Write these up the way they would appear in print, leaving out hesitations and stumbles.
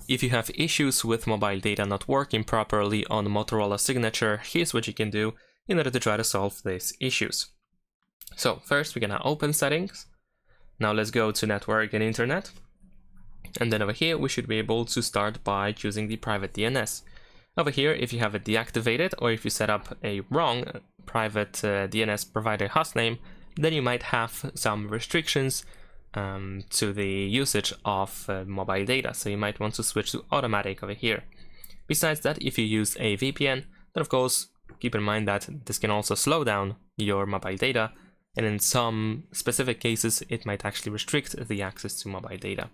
if you have issues with mobile data not working properly on Motorola Signature, here's what you can do in order to try to solve these issues. So first we're gonna open settings. Now let's go to network and internet. And then over here we should be able to start by choosing the private DNS. Over here, if you have it deactivated or if you set up a wrong private DNS provider hostname, then you might have some restrictions to the usage of mobile data, so you might want to switch to automatic over here. Besides that, if you use a VPN, then of course keep in mind that this can also slow down your mobile data, and in some specific cases it might actually restrict the access to mobile data.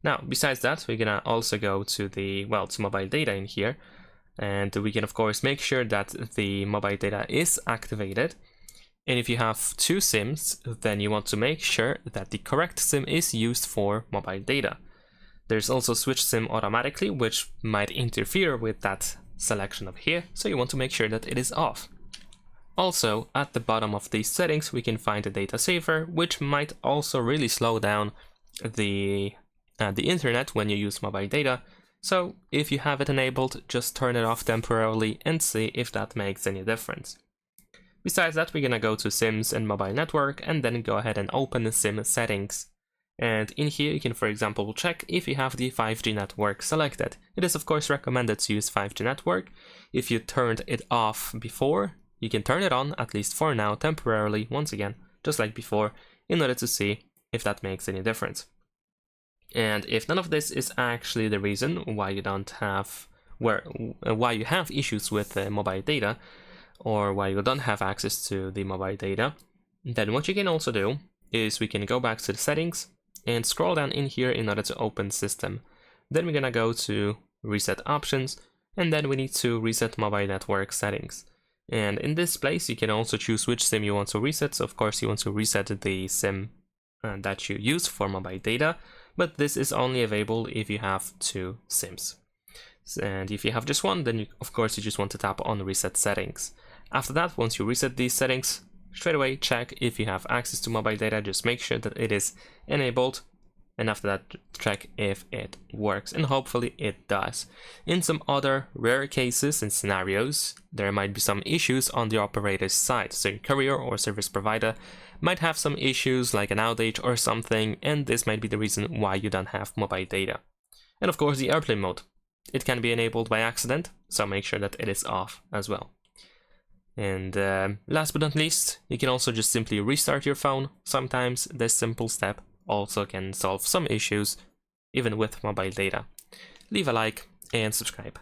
Now besides that, we're gonna also go to the to mobile data in here, and we can of course make sure that the mobile data is activated. And if you have two SIMs, then you want to make sure that the correct SIM is used for mobile data. There's also switch SIM automatically, which might interfere with that selection over here, so you want to make sure that it is off. Also, at the bottom of these settings, we can find a data saver, which might also really slow down the internet when you use mobile data. So if you have it enabled, just turn it off temporarily and see if that makes any difference. Besides that, we're gonna go to SIMs and mobile network and then go ahead and open the SIM settings. And in here you can, for example, check if you have the 5G network selected. It is of course recommended to use 5G network. If you turned it off before, you can turn it on, at least for now, temporarily, once again, just like before, in order to see if that makes any difference. And if none of this is actually the reason why you don't have, why you have issues with mobile data, or why you don't have access to the mobile data, then what you can also do is we can go back to the settings and scroll down in here in order to open system. Then we're gonna go to reset options, and then we need to reset mobile network settings. And in this place you can also choose which SIM you want to reset. So of course you want to reset the SIM that you use for mobile data, but this is only available if you have two SIMs. And if you have just one, then of course you just want to tap on reset settings. After that, once you reset these settings, straight away check if you have access to mobile data, just make sure that it is enabled, and after that check if it works, and hopefully it does. In some other rare cases and scenarios, there might be some issues on the operator's side, so your carrier or service provider might have some issues like an outage or something, and this might be the reason why you don't have mobile data. And of course the airplane mode. It can be enabled by accident, so make sure that it is off as well. And last but not least, you can also just simply restart your phone. Sometimes this simple step also can solve some issues, even with mobile data. Leave a like and subscribe.